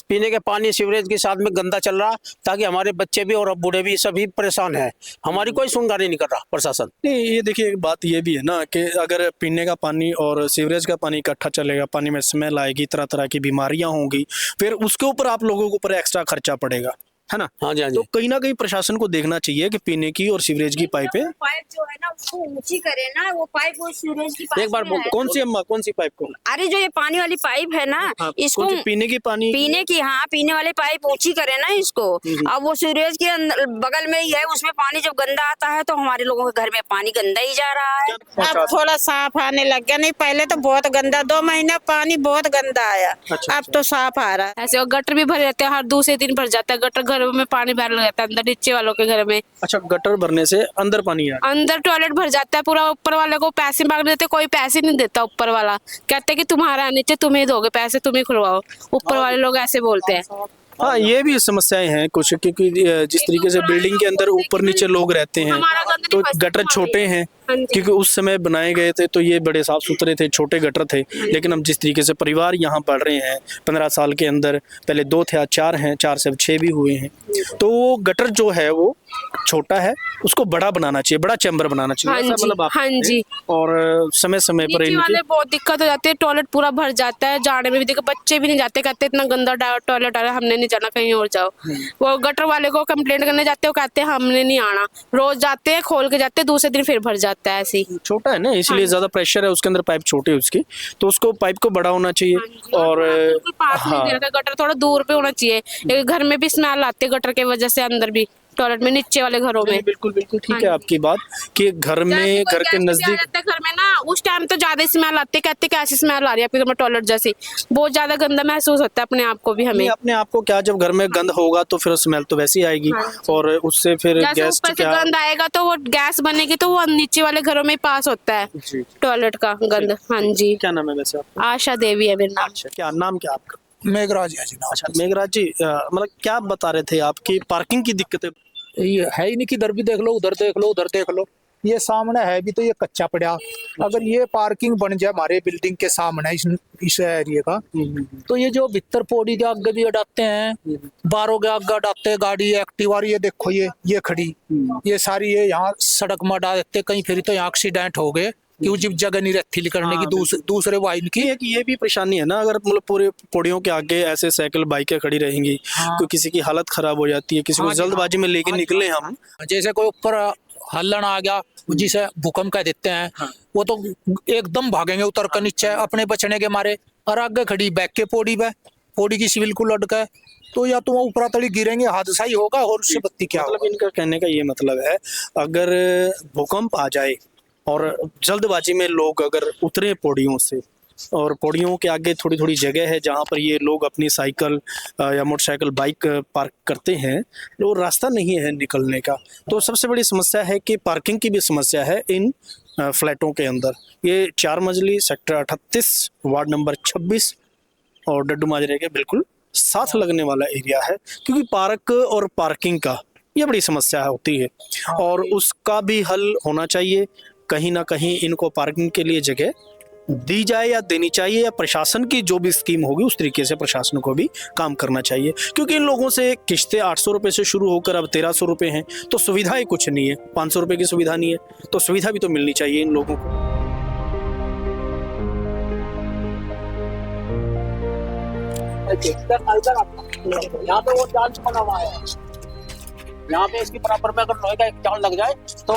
Speaker 7: पीने के पानी सीवरेज के साथ में गंदा चल रहा, ताकि हमारे बच्चे भी और बूढ़े भी सभी परेशान हैं। हमारी कोई सुनवाई नहीं कर रहा प्रशासन।
Speaker 1: नहीं, ये देखिए, बात ये भी है ना कि अगर पीने का पानी और सीवरेज का पानी इकट्ठा चलेगा, पानी में स्मेल आएगी, तरह तरह की बीमारियां होंगी, फिर उसके ऊपर आप लोगों के ऊपर एक्स्ट्रा खर्चा पड़ेगा, है ना?
Speaker 7: हाँ जी, हाँ जी।
Speaker 1: तो कहीं ना कहीं प्रशासन को देखना चाहिए कि पीने की और सीवरेज की पाइपें,
Speaker 5: पाइप जो है ना उसको ऊंची करे ना, वो पाइप वो सीवरेज की
Speaker 1: एक बार कौन सी अम्मा, कौन सी पाइप को?
Speaker 5: अरे जो ये पानी वाली पाइप है ना, इसको
Speaker 1: पीने की पानी,
Speaker 5: पीने की, हाँ, पीने वाले पाइप ऊंची करे ना इसको। अब वो सीवरेज के बगल में ही है, उसमें पानी जब गंदा आता है तो हमारे लोगों के घर में पानी गंदा ही जा रहा है।
Speaker 8: अब थोड़ा साफ आने लग गया, नहीं पहले तो बहुत गंदा, 2 महीने पानी बहुत गंदा आया। अब तो साफ आ रहा है।
Speaker 6: ऐसे, और गटर भी भर जाते हैं, हर दूसरे दिन भर जाता है गटर, घरों में पानी भर जाता है, अंदर नीचे वालों के घर में।
Speaker 1: अच्छा, गटर भरने से अंदर पानी आ,
Speaker 6: अंदर टॉयलेट भर जाता है पूरा। ऊपर वाले को पैसे मांग देते, कोई पैसे नहीं देता ऊपर वाला, कहते कि तुम्हारा है, नीचे तुम ही दोगे पैसे, तुम ही खुलवाओ। ऊपर वाले लोग ऐसे बोलते हैं।
Speaker 1: हाँ, ये भी समस्याएं हैं कुछ, क्योंकि जिस तरीके से बिल्डिंग के अंदर ऊपर नीचे लोग रहते हैं, तो गटर छोटे हैं, क्योंकि उस समय बनाए गए थे तो ये बड़े साफ सुथरे थे, छोटे गटर थे। लेकिन अब जिस तरीके से परिवार यहाँ बढ़ रहे हैं, 15 साल के अंदर पहले 2 थे, आज 4 हैं, 4 से 6 भी हुए हैं, तो वो गटर जो है वो छोटा है, उसको बड़ा बनाना चाहिए, बड़ा चैम्बर बनाना चाहिए।
Speaker 6: हाँ जी, हाँ जी।
Speaker 1: और समय समय पर
Speaker 6: नीचे वाले बहुत दिक्कत हो जाती है, टॉयलेट पूरा भर जाता है, जाने में भी देखो बच्चे भी नहीं जाते, कहते इतना गंदा टॉयलेट आ रहा है, हमने नहीं जाना, कहीं और जाओ। वो गटर वाले को कंप्लेंट करने जाते हो, कहते हैं हमने नहीं आना, रोज जाते हैं, खोल के जाते हैं, दूसरे दिन फिर भर जाता है। ऐसे ही
Speaker 1: छोटा है ना, इसलिए ज्यादा प्रेशर है उसके अंदर, पाइप छोटे है उसकी, तो उसको पाइप को बड़ा होना चाहिए। और
Speaker 6: गटर थोड़ा दूर पे होना चाहिए। घर में भी स्मेल आती है गटर के वजह से, अंदर भी टॉयलेट में, नीचे वाले घरों में।
Speaker 1: बिल्कुल बिल्कुल ठीक है आपकी बात कि घर में, घर के नजदीक
Speaker 6: घर में ना उस टाइम तो ज्यादा स्मेल आती है, कहते कैसी स्मेल आ रही है आपके घर में टॉयलेट जैसी, बहुत ज्यादा गंदा महसूस होता है अपने आप को भी। हमें
Speaker 1: अपने आप को क्या, जब घर में गंद होगा तो फिर स्मेल तो वैसी आएगी, और उससे फिर गैस
Speaker 6: ऊपर से गंद आएगा तो वो गैस बनेगी, तो वो नीचे वाले घरों में पास होता है टॉयलेट का गंद। हाँ जी।
Speaker 1: क्या नाम है वैसे आपका?
Speaker 6: आशा देवी है मेरा नाम।
Speaker 1: क्या नाम, क्या आपका?
Speaker 9: मेघराज है जी नाम।
Speaker 1: अच्छा मेघराज जी, मतलब क्या बता रहे थे आपकी पार्किंग की दिक्कतें?
Speaker 9: ये है ही नहीं कि इधर भी देख लो, उधर देख लो, उधर देख लो। ये सामने है भी तो ये कच्चा पड़ा। अगर ये पार्किंग बन जाए हमारे बिल्डिंग के सामने इस एरिया का, तो ये जो भीतर पौड़ी के आगे भी अडाते हैं, बारों के आगे अडाते हैं गाड़ी एक्टिवा, ये देखो ये खड़ी, ये सारी ये यहाँ सड़क में अड़ा देते। कहीं फिर तो यहाँ एक्सीडेंट हो गए क्यों, जब जगह नहीं रहती करने की दूसरे वाहन की।
Speaker 1: ये भी परेशानी है ना, अगर मतलब पूरे पौड़ियों के आगे ऐसे साइकिल बाइकें खड़ी रहेंगी, तो किसी की हालत खराब हो जाती है, किसी को जल्दबाजी में लेके निकले हम,
Speaker 9: जैसे कोई ऊपर हल्लन आ गया जिसे भूकंप कह देते हैं, वो तो एकदम भागेंगे उतर कर नीचे अपने बचने के मारे, और आगे खड़ी बैक के पौड़ी की सिविल को लटका है, तो या तो वो ऊपर तली गिरेंगे, हादसा ही होगा और उससे बत्ती क्या
Speaker 1: मतलब इनका कहने का ये मतलब है, अगर भूकंप आ जाए और जल्दबाजी में लोग अगर उतरे पौड़ियों से, और पौड़ियों के आगे थोड़ी थोड़ी जगह है जहाँ पर ये लोग अपनी साइकिल या मोटरसाइकिल बाइक पार्क करते हैं, तो रास्ता नहीं है निकलने का। तो सबसे बड़ी समस्या है कि पार्किंग की भी समस्या है इन फ्लैटों के अंदर। ये 4 मंजिली सेक्टर 38 वार्ड नंबर 26 और डड्डू माजरे के बिल्कुल साथ लगने वाला एरिया है, क्योंकि पार्क और पार्किंग का ये बड़ी समस्या होती है और उसका भी हल होना चाहिए। कहीं ना कहीं इनको पार्किंग के लिए जगह दी जाए या देनी चाहिए, या प्रशासन की जो भी स्कीम होगी उस तरीके से प्रशासन को भी काम करना चाहिए, क्योंकि इन लोगों से किस्तें 800 रुपये से शुरू होकर अब 1300 रुपये हैं, तो सुविधा ही कुछ नहीं है, 500 रुपये की सुविधा नहीं है, तो सुविधा भी तो मिलनी चाहिए इन लोगों को।
Speaker 7: यहाँ पे वो जाल बना हुआ है, यहाँ पे इसके बराबर में अगर लोहे का एक जाल लग जाए तो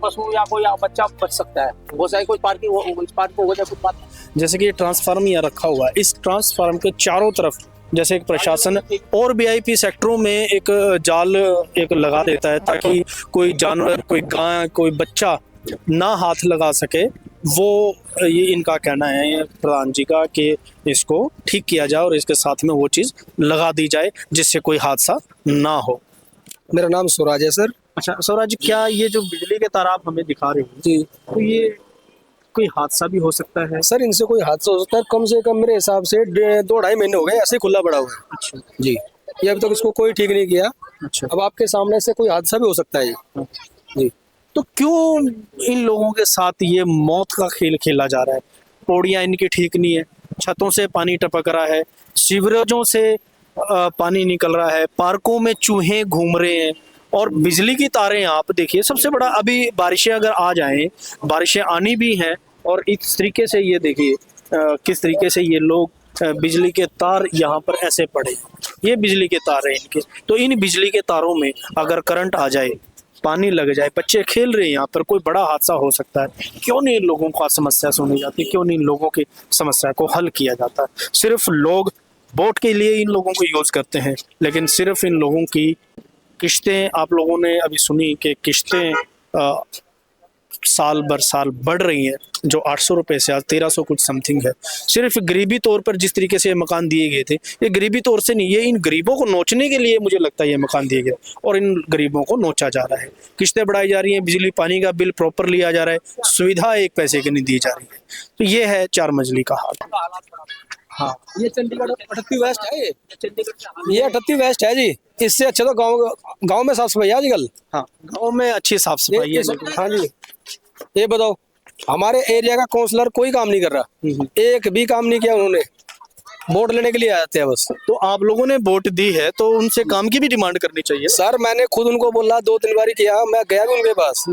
Speaker 7: पशु या कोई बच्चा बच सकता है। वो चाहे कोई पार्किंग इस पार्क को हो जाए कुछ बात।
Speaker 1: जैसे कि ये ट्रांसफार्म यहाँ रखा हुआ है, इस ट्रांसफार्म के चारों तरफ जैसे एक प्रशासन और वीआईपी सेक्टरों में एक जाल एक लगा देता है, ताकि कोई जानवर, कोई गाय, कोई बच्चा ना हाथ लगा सके। वो ये इनका कहना है प्रधान जी का कि इसको ठीक किया जाए और इसके साथ में वो चीज़ लगा दी जाए जिससे कोई हादसा ना हो।
Speaker 10: मेरा नाम स्वराज है सर।
Speaker 1: अच्छा स्वराज, क्या ये जो बिजली के तार आप हमें दिखा रहे हो जी, तो ये कोई हादसा भी हो सकता है?
Speaker 10: सर इनसे कोई हादसा हो सकता है, कम से कम मेरे हिसाब से 2-2.5 महीने हो गए ऐसे खुला पड़ा हुआ है।
Speaker 1: अच्छा
Speaker 10: जी, ये अभी तक इसको कोई ठीक नहीं किया।
Speaker 1: अच्छा,
Speaker 10: अब आपके सामने से कोई हादसा भी हो सकता है जी।
Speaker 1: तो क्यों इन लोगों के साथ ये मौत का खेल खेला जा रहा है? पौड़ियाँ इनकी ठीक नहीं है, छतों से पानी टपक रहा है, सीवरेजों से पानी निकल रहा है, पार्कों में चूहे घूम रहे हैं, और बिजली की तारें आप देखिए। सबसे बड़ा, अभी बारिशें अगर आ जाएं, बारिशें आनी भी हैं, और इस तरीके से ये देखिए किस तरीके से ये लोग बिजली के तार यहाँ पर ऐसे पड़े, ये बिजली के तार हैं इनके। तो इन बिजली के तारों में अगर करंट आ जाए, पानी लग जाए, बच्चे खेल रहे हैं यहाँ पर, कोई बड़ा हादसा हो सकता है। क्यों नहीं इन लोगों को समस्या सुनी जाती? क्यों नहीं इन लोगों की समस्या को हल किया जाता? सिर्फ लोग वोट के लिए इन लोगों को यूज करते हैं, लेकिन सिर्फ इन लोगों की किस्तें, आप लोगों ने अभी सुनी कि किस्तें साल भर साल बढ़ रही हैं, जो 800 रुपये से आज 1300 कुछ समथिंग है। सिर्फ गरीबी तौर पर जिस तरीके से ये मकान दिए गए थे, ये गरीबी तौर से नहीं, ये इन गरीबों को नोचने के लिए मुझे लगता है ये मकान दिए गए, और इन गरीबों को नोचा जा रहा है। किस्तें बढ़ाई जा रही हैं, बिजली पानी का बिल प्रॉपर लिया जा रहा है, सुविधा 1 पैसे की नहीं दी जा रही है। तो ये है 4 मंजिली का हाल।
Speaker 10: हाँ, ये चंडीगढ़ 38 वेस्ट है, ये 38 वेस्ट है जी। इससे अच्छा तो गांव में साफ सफाई है आजकल।
Speaker 1: हाँ, गाँव में अच्छी साफ सफाई है।
Speaker 10: हाँ जी, ये बताओ हमारे एरिया का काउंसलर कोई काम नहीं कर रहा, एक भी काम नहीं किया उन्होंने, वोट लेने के लिए आ जाते हैं बस।
Speaker 1: तो आप लोगों ने वोट दी है तो उनसे काम की भी डिमांड करनी चाहिए।
Speaker 10: सर मैंने खुद उनको बोला, 2-3 बार किया, मैं गया भी उनके पास,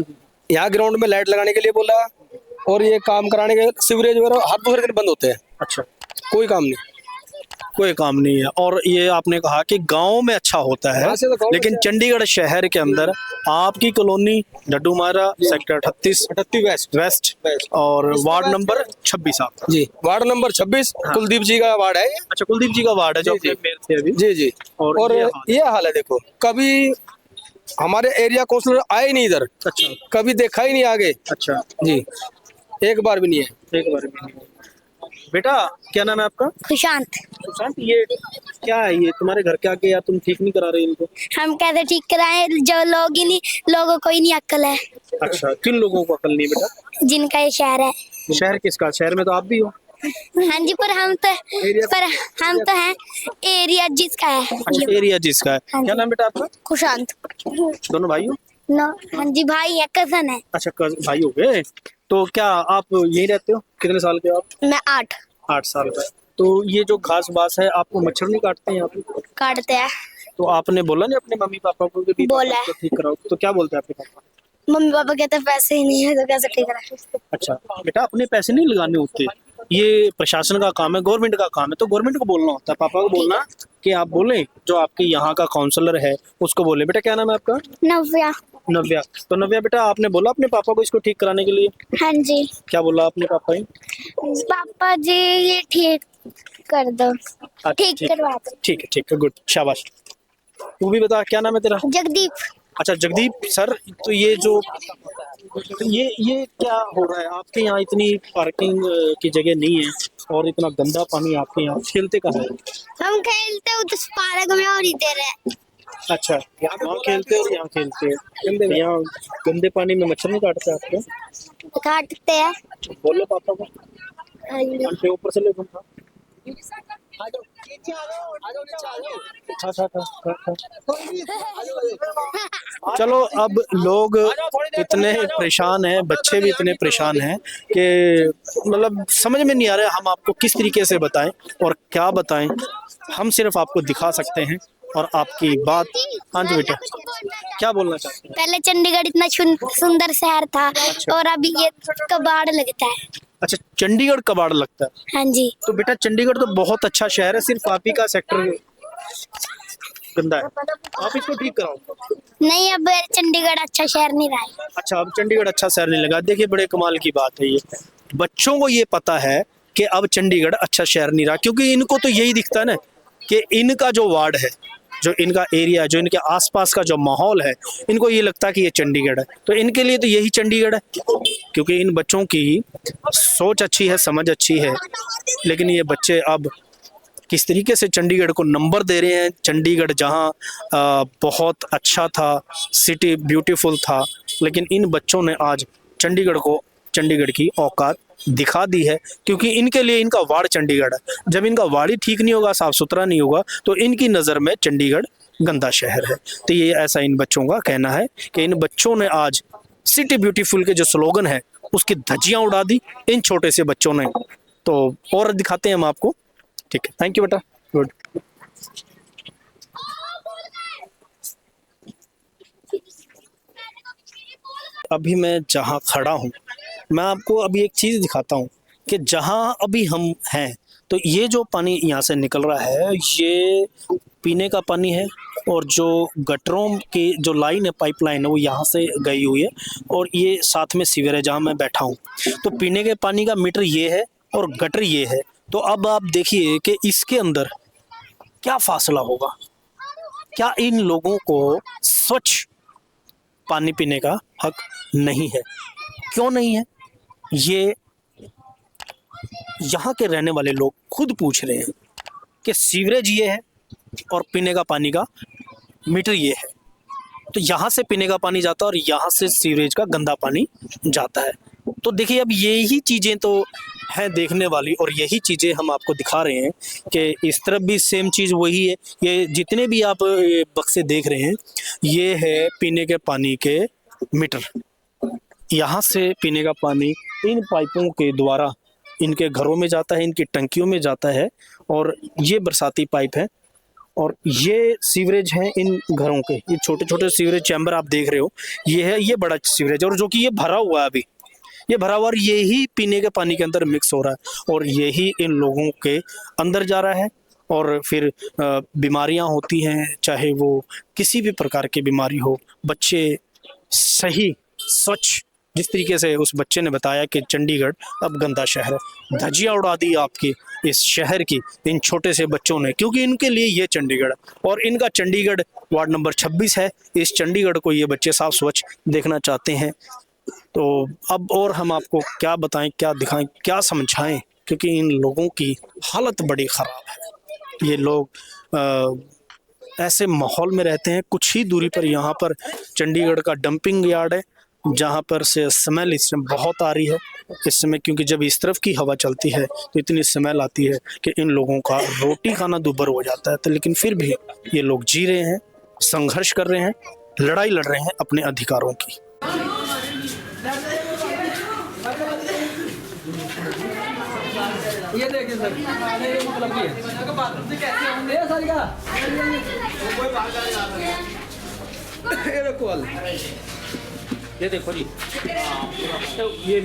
Speaker 10: यहाँ ग्राउंड में लाइट लगाने के लिए बोला, और ये काम कराने के, सीवरेज वगैरह हर दूसरे दिन बंद होते हैं।
Speaker 1: अच्छा,
Speaker 10: कोई काम नहीं,
Speaker 1: कोई काम नहीं है। और ये आपने कहा कि गांव में अच्छा होता है, लेकिन चंडीगढ़ शहर के अंदर आपकी कॉलोनी डड्डू माजरा सेक्टर 38 वेस्ट और वार्ड नंबर 26 आपका
Speaker 10: जी, वार्ड नंबर 26 कुलदीप जी का वार्ड है।
Speaker 1: अच्छा, कुलदीप जी का वार्ड है जो अपने मेयर थे अभी।
Speaker 10: जी जी, और ये हाल है। देखो, कभी हमारे एरिया काउंसलर आए नहीं इधर।
Speaker 1: अच्छा,
Speaker 10: कभी देखा ही नहीं आगे।
Speaker 1: अच्छा
Speaker 10: जी, एक बार भी नहीं है।
Speaker 1: एक बार भी नहीं। बेटा क्या नाम है आपका?
Speaker 11: सुशांत।
Speaker 1: सुशांत, ये क्या है, ये तुम्हारे घर के आगे, या तुम ठीक नहीं करा रहे इनको?
Speaker 11: हम कैसे ठीक कराएं, जो लोग ही नहीं, लोगों को ही नहीं अक्ल है।
Speaker 1: अच्छा, किन लोगों को अकल नहीं बेटा?
Speaker 11: जिनका ये शहर है।
Speaker 1: शहर किसका? शहर में तो आप भी हो।
Speaker 11: हाँ जी, पर हम तो हैं एरिया जिसका है।
Speaker 1: अच्छा, एरिया जिसका है। क्या नाम बेटा आपका?
Speaker 11: खुशांत।
Speaker 1: दोनों भाई हो?
Speaker 11: नो, हाँ जी, भाई है, कजन है।
Speaker 1: अच्छा, भाई हो गए। तो क्या आप यहीं रहते हो? कितने साल के हो आप?
Speaker 11: मैं 8
Speaker 1: 8 साल का। तो ये जो घास बास है, आपको मच्छर नहीं काटते हैं यहाँ पे?
Speaker 11: काटते हैं।
Speaker 1: तो आपने बोला नहीं अपने मम्मी पापा को कि
Speaker 11: बोला
Speaker 1: इसको ठीक कराओ? तो क्या बोलते हैं आपके पापा?
Speaker 11: मम्मी पापा कहते हैं पैसे ही नहीं है तो कैसे ठीक रहा।
Speaker 1: अच्छा बेटा, अपने पैसे नहीं लगाने होते, ये प्रशासन का काम है, गवर्नमेंट का काम है, तो गवर्नमेंट को बोलना होता है। पापा को बोलना कि आप बोलें, जो आपके यहाँ का काउंसलर है उसको बोले। बेटा क्या नाम है आपका?
Speaker 11: नव्या।
Speaker 1: नव्या। तो नव्या बेटा, आपने बोला अपने पापा को इसको ठीक कराने के लिए?
Speaker 11: हाँ जी।
Speaker 1: क्या बोला आपने पापा जी?
Speaker 11: पापा जी ये ठीक कर दो, ठीक करवा दो।
Speaker 1: ठीक है, गुड, शाबाश। तू भी बता, क्या नाम है तेरा?
Speaker 11: जगदीप।
Speaker 1: अच्छा जगदीप सर, तो ये जो ये क्या हो रहा है आपके यहाँ? इतनी पार्किंग की जगह नहीं है और इतना गंदा पानी आपके यहाँ, खेलते कहाँ है?
Speaker 11: हम खेलते उस पार्क में और इधर है।
Speaker 1: अच्छा, वहाँ खेलते और यहाँ खेलते हैं। यहाँ गंदे पानी में मच्छर नहीं काटते आपको?
Speaker 11: काटते हैं।
Speaker 1: बोलो पापा को, घंटे ऊपर से ले घूमता। चलो, अब लोग इतने परेशान हैं, बच्चे भी इतने परेशान हैं कि मतलब समझ में नहीं आ रहा है हम आपको किस तरीके से बताएं और क्या बताएं। हम सिर्फ आपको दिखा सकते हैं और आपकी बात। हाँ जी बेटा, क्या बोलना चाहते हैं?
Speaker 11: पहले चंडीगढ़ इतना सुंदर शहर था। अच्छा। और अभी ये कबाड़ लगता है।
Speaker 1: अच्छा, चंडीगढ़ कबाड़ लगता है?
Speaker 11: हाँ जी।
Speaker 1: तो बेटा चंडीगढ़ तो बहुत अच्छा शहर है, सिर्फ आप ही का सेक्टर गंदा है, आप इसको ठीक कराओ।
Speaker 11: नहीं, अब चंडीगढ़ अच्छा शहर नहीं रहा है।
Speaker 1: अच्छा, अब चंडीगढ़ अच्छा शहर नहीं लगा। देखिए बड़े कमाल की बात है, ये बच्चों को ये पता है कि अब चंडीगढ़ अच्छा शहर नहीं रहा, क्योंकि इनको तो यही दिखता है ना कि इनका जो वार्ड है, जो इनका एरिया है, जो इनके आसपास का जो माहौल है, इनको ये लगता है कि ये चंडीगढ़ है। तो इनके लिए तो यही चंडीगढ़ है, क्योंकि इन बच्चों की सोच अच्छी है, समझ अच्छी है। लेकिन ये बच्चे अब किस तरीके से चंडीगढ़ को नंबर दे रहे हैं। चंडीगढ़ जहां बहुत अच्छा था, सिटी ब्यूटीफुल था, लेकिन इन बच्चों ने आज चंडीगढ़ को, चंडीगढ़ की औकात दिखा दी है, क्योंकि इनके लिए इनका वार्ड चंडीगढ़ है। जब इनका वार्ड ही ठीक नहीं होगा, साफ सुथरा नहीं होगा, तो इनकी नज़र में चंडीगढ़ गंदा शहर है। तो ये ऐसा इन बच्चों का कहना है कि इन बच्चों ने आज सिटी ब्यूटीफुल के जो स्लोगन है उसकी धज्जियां उड़ा दी इन छोटे से बच्चों ने। तो और दिखाते हैं हम आपको। ठीक है, थैंक यू बेटा, गुड। अभी मैं जहाँ खड़ा हूँ, मैं आपको अभी एक चीज़ दिखाता हूँ कि जहाँ अभी हम हैं, तो ये जो पानी यहाँ से निकल रहा है ये पीने का पानी है, और जो गटरों की जो लाइन है, पाइपलाइन है, वो यहाँ से गई हुई है, और ये साथ में सीवर है जहाँ मैं बैठा हूँ। तो पीने के पानी का मीटर ये है और गटर ये है। तो अब आप देखिए कि इसके अंदर क्या फासला होगा। क्या इन लोगों को स्वच्छ पानी पीने का हक नहीं है? क्यों नहीं है? ये यहाँ के रहने वाले लोग खुद पूछ रहे हैं कि सीवरेज ये है और पीने का पानी का मीटर ये है। तो यहाँ से पीने का पानी जाता है और यहाँ से सीवरेज का गंदा पानी जाता है। तो देखिए, अब यही चीज़ें तो हैं देखने वाली, और यही चीज़ें हम आपको दिखा रहे हैं कि इस तरफ भी सेम चीज़ वही है। ये जितने भी आप बक्से देख रहे हैं, ये है पीने के पानी के मीटर। यहाँ से पीने का पानी इन पाइपों के द्वारा इनके घरों में जाता है, इनकी टंकियों में जाता है, और ये बरसाती पाइप है, और ये सीवरेज हैं इन घरों के। ये छोटे छोटे सीवरेज चैम्बर आप देख रहे हो, ये है, ये बड़ा सीवरेज, और जो कि ये भरा हुआ है, अभी ये भरा हुआ, यही पीने के पानी के अंदर मिक्स हो रहा है, और यही इन लोगों के अंदर जा रहा है, और फिर बीमारियां होती हैं, चाहे वो किसी भी प्रकार की बीमारी हो। बच्चे सही स्वच्छ, जिस तरीके से उस बच्चे ने बताया कि चंडीगढ़ अब गंदा शहर है, धज्जियां उड़ा दी आपकी इस शहर की इन छोटे से बच्चों ने, क्योंकि इनके लिए ये चंडीगढ़, और इनका चंडीगढ़ वार्ड नंबर 26 है। इस चंडीगढ़ को ये बच्चे साफ स्वच्छ देखना चाहते हैं। तो अब और हम आपको क्या बताएं, क्या दिखाएं, क्या समझाएं, क्योंकि इन लोगों की हालत बड़ी ख़राब है। ये लोग ऐसे माहौल में रहते हैं। कुछ ही दूरी पर यहाँ पर चंडीगढ़ का डंपिंग यार्ड है, जहाँ पर से स्मेल इस समय बहुत आ रही है इस समय, क्योंकि जब इस तरफ की हवा चलती है तो इतनी स्मेल आती है कि इन लोगों का रोटी खाना दूभर हो जाता है। तो लेकिन फिर भी ये लोग जी रहे हैं, संघर्ष कर रहे हैं, लड़ाई लड़ रहे हैं अपने अधिकारों की।
Speaker 10: ये देखिए सर, ये मतलब की है ये देखो वाल,
Speaker 1: ये देखो जी, ये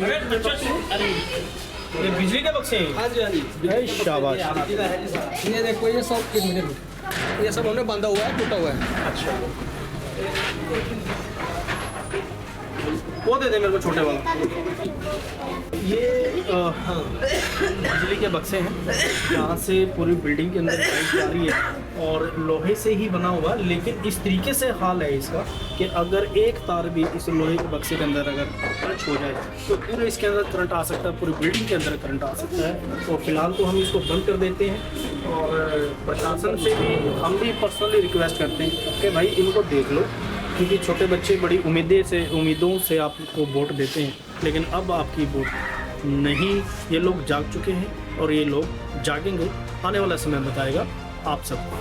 Speaker 1: बिजली के बक्से हैं।
Speaker 10: हाँ जी हाँ जी,
Speaker 1: शाबाश।
Speaker 10: ये देखो ये सब एक मिनट, ये सब हमने बांधा हुआ है, टूटा हुआ है।
Speaker 1: अच्छा, वो दे दे मेरे को छोटे वाला। ये बिजली के बक्से हैं, यहाँ से पूरी बिल्डिंग के अंदर लाइट जा रही है और लोहे से ही बना हुआ, लेकिन इस तरीके से हाल है इसका कि अगर एक तार भी इस लोहे के बक्से के अंदर अगर टच हो जाए तो पूरे इसके अंदर करंट आ सकता है, पूरी बिल्डिंग के अंदर करंट आ सकता है। तो फिलहाल तो हम इसको बंद कर देते हैं और प्रशासन से भी हम भी पर्सनली रिक्वेस्ट करते हैं कि भाई इनको देख लो, क्योंकि छोटे बच्चे बड़ी उम्मीदों से आपको वोट देते हैं, लेकिन अब आपकी वोट नहीं, ये लोग जाग चुके हैं और ये लोग जागेंगे। आने वाला समय बताएगा आप सबको।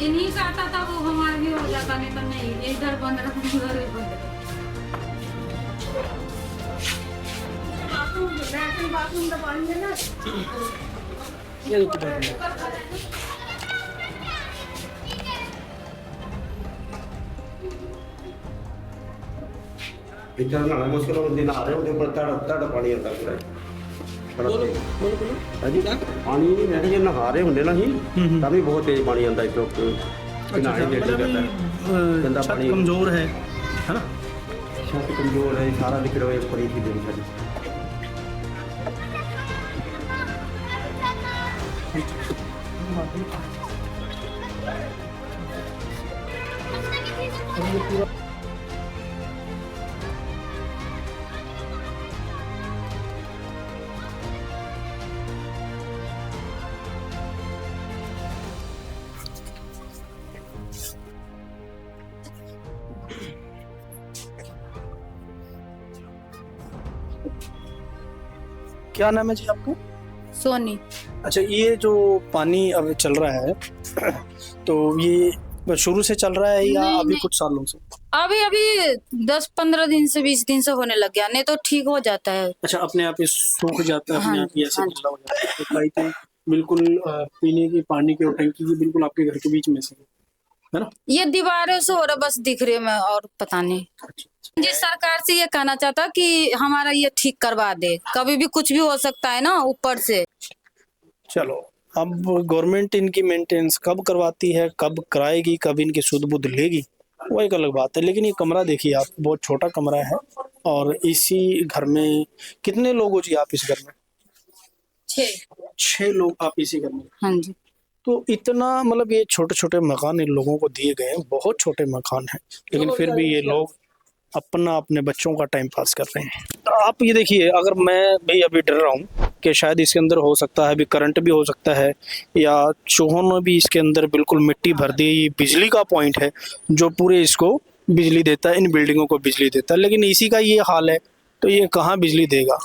Speaker 12: इन्हीं का आता था वो हमारे भी हो जाता, नहीं तो नहीं, इधर बंद रखो उधर भी बंद रखो। बाथरूम तो पानी है ना,
Speaker 13: इतना मुश्किल दिन आ रहे हैं, तड़ पानी आता पूरा। पानी नहीं जो नहा रहे होंगे ना ही, तभी बहुत तेज पानी आता है।
Speaker 1: छत कमजोर है ना,
Speaker 13: छत कमजोर है, सारा लिक्विड हुआ पड़ी थी दिन सारी।
Speaker 1: क्या नाम है जी आपका?
Speaker 2: सोनी।
Speaker 1: अच्छा, ये जो पानी अब चल रहा है तो ये शुरू से चल रहा है या
Speaker 2: नहीं,
Speaker 1: अभी
Speaker 2: नहीं।
Speaker 1: कुछ सालों से?
Speaker 2: अभी 10-15 दिन से 20 दिन से होने लग गया, नहीं तो ठीक हो जाता है।
Speaker 1: अच्छा, अपने आप ही सूख जाता है, अपने
Speaker 2: हाँ,
Speaker 1: आप ही ऐसे
Speaker 2: हाँ।
Speaker 1: गीला हो जाता है। तो पाइप बिल्कुल पीने की पानी की और टंकी की बिल्कुल आपके घर के बीच में से है ना?
Speaker 2: ये दीवारों से हो रहा बस दिख रही है, मैं और पता नहीं। जिस सरकार से ये कहना चाहता कि हमारा ये ठीक करवा दे, कभी भी कुछ भी हो सकता है ना ऊपर से।
Speaker 1: चलो, अब गवर्नमेंट इनकी मेंटेनेंस कब करवाती है, कब कराएगी, कब इनकी सुध बुध लेगी, वो एक अलग बात है। लेकिन ये कमरा देखिए आप, बहुत छोटा कमरा है और इसी घर में कितने लोग हो जी आप इस घर में? 6 लोग आप इसी घर में।
Speaker 2: हाँ जी।
Speaker 1: तो इतना मतलब ये छोटे छोटे मकान इन लोगों को दिए गए हैं, बहुत छोटे मकान हैं, लेकिन फिर भी ये लोग अपने बच्चों का टाइम पास कर रहे हैं। तो आप ये देखिए, अगर मैं भी अभी डर रहा हूँ कि शायद इसके अंदर हो सकता है अभी करंट भी हो सकता है या चूहों ने भी इसके अंदर बिल्कुल मिट्टी भर दी। ये बिजली का पॉइंट है जो पूरे इसको बिजली देता है, इन बिल्डिंगों को बिजली देता है, लेकिन इसी का ये हाल है तो ये कहाँ बिजली देगा?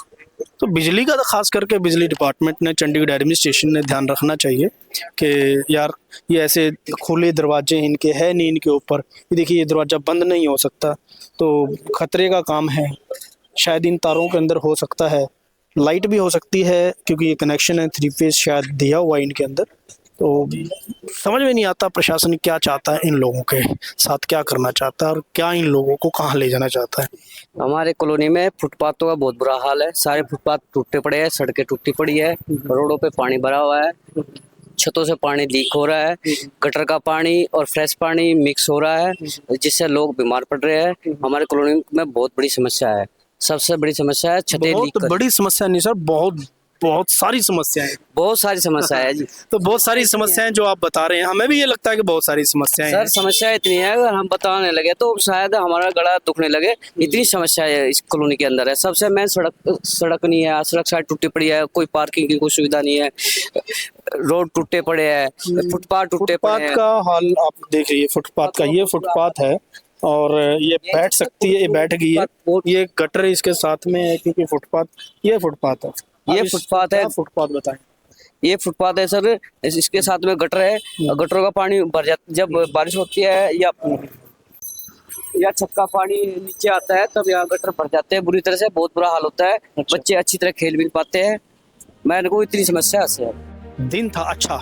Speaker 1: तो बिजली का तो खास करके बिजली डिपार्टमेंट ने, चंडीगढ़ एडमिनिस्ट्रेशन ने ध्यान रखना चाहिए कि यार ये ऐसे खुले दरवाजे इनके है नहीं, इनके ऊपर ये देखिए ये दरवाज़ा बंद नहीं हो सकता, तो खतरे का काम है। शायद इन तारों के अंदर हो सकता है लाइट भी हो सकती है, क्योंकि ये कनेक्शन है 3 फेज शायद दिया हुआ है इनके अंदर। तो समझ में नहीं आता प्रशासन क्या चाहता है, इन लोगों के साथ क्या करना चाहता है और क्या इन लोगों को कहाँ ले जाना चाहता है।
Speaker 3: हमारे कॉलोनी में फुटपाथों का बहुत बुरा हाल है, सारे फुटपाथ टूटे पड़े हैं, सड़कें टूटी पड़ी है, रोडों पे पानी भरा हुआ है, छतों से पानी लीक हो रहा है, गटर का पानी और फ्रेश पानी मिक्स हो रहा है, जिससे लोग बीमार पड़ रहे हैं। हमारे कॉलोनी में बहुत बड़ी समस्या है, सबसे बड़ी समस्या है छतें लीक।
Speaker 1: बहुत बड़ी समस्या नहीं सर, बहुत बहुत सारी समस्याएं हैं।
Speaker 3: बहुत सारी समस्या है जी।
Speaker 1: तो बहुत सारी समस्याएं जो आप बता रहे हैं, हमें भी ये लगता है कि बहुत सारी समस्याएं
Speaker 3: सर
Speaker 1: हैं।
Speaker 3: समस्या इतनी है, अगर हम बताने लगे तो शायद हमारा गला दुखने लगे, इतनी समस्या है इस कॉलोनी के अंदर है। सबसे मेन सड़क नहीं है, सड़क साइड टूटी पड़ी है, कोई पार्किंग की कोई सुविधा नहीं है, रोड टूटे पड़े हैं, फुटपाथ टूटे पड़े हैं।
Speaker 1: का हाल आप देख रही है, फुटपाथ का, ये फुटपाथ है और ये बैठ सकती है, ये बैठ गई है, ये गटर इसके साथ में है क्योंकि फुटपाथ, ये फुटपाथ है,
Speaker 3: ये फुटपाथ है।
Speaker 1: फुटपाथ बताएं।
Speaker 3: ये फुटपाथ है सर, इसके साथ में गटर है, गटरों का पानी भर जाता, जब बारिश होती है या छत का पानी नीचे आता है तब यहाँ गटर भर जाते हैं बुरी तरह से, बहुत बुरा हाल होता है। बच्चे अच्छी तरह खेल भी नहीं पाते हैं, मैंने को इतनी समस्या है।
Speaker 1: दिन था अच्छा,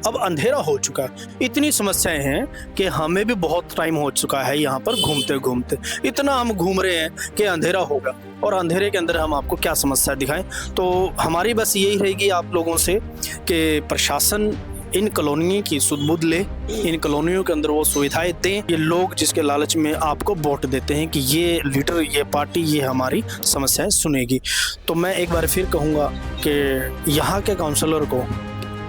Speaker 1: अब अंधेरा हो चुका है, इतनी समस्याएं हैं कि हमें भी बहुत टाइम हो चुका है यहाँ पर घूमते घूमते, इतना हम घूम रहे हैं कि अंधेरा होगा और अंधेरे के अंदर हम आपको क्या समस्या दिखाएं। तो हमारी बस यही रहेगी आप लोगों से कि प्रशासन इन कॉलोनियों की सुध-बुध ले, इन कॉलोनियों के अंदर वो सुविधाएं दें। ये लोग जिसके लालच में आपको वोट देते हैं कि ये लीडर, ये पार्टी, ये हमारी समस्याएं सुनेगी। तो मैं एक बार फिर कहूँगा कि यहाँ के काउंसलर को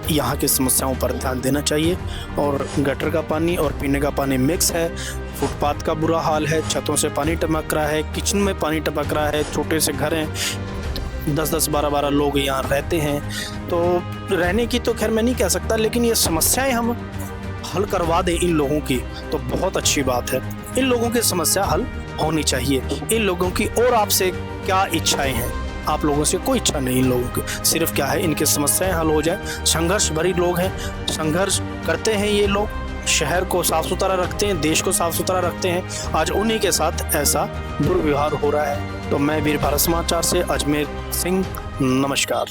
Speaker 1: यहाँ की समस्याओं पर ध्यान देना चाहिए। और गटर का पानी और पीने का पानी मिक्स है, फुटपाथ का बुरा हाल है, छतों से पानी टपक रहा है, किचन में पानी टपक रहा है, छोटे से घर हैं, 10-10, 12-12 लोग यहाँ रहते हैं। तो रहने की तो खैर मैं नहीं कह सकता, लेकिन ये समस्याएं हम हल करवा दें इन लोगों की तो बहुत अच्छी बात है। इन लोगों की समस्या हल होनी चाहिए। इन लोगों की और आपसे क्या इच्छाएं हैं? आप लोगों से कोई इच्छा नहीं इन लोगों की, सिर्फ क्या है, इनकी समस्याएं हल हो जाए। संघर्ष भरी लोग हैं, संघर्ष करते हैं ये लोग, शहर को साफ सुथरा रखते हैं, देश को साफ सुथरा रखते हैं। आज उन्हीं के साथ ऐसा दुर्व्यवहार हो रहा है। तो मैं वीर भारत समाचार से अजमेर सिंह, नमस्कार।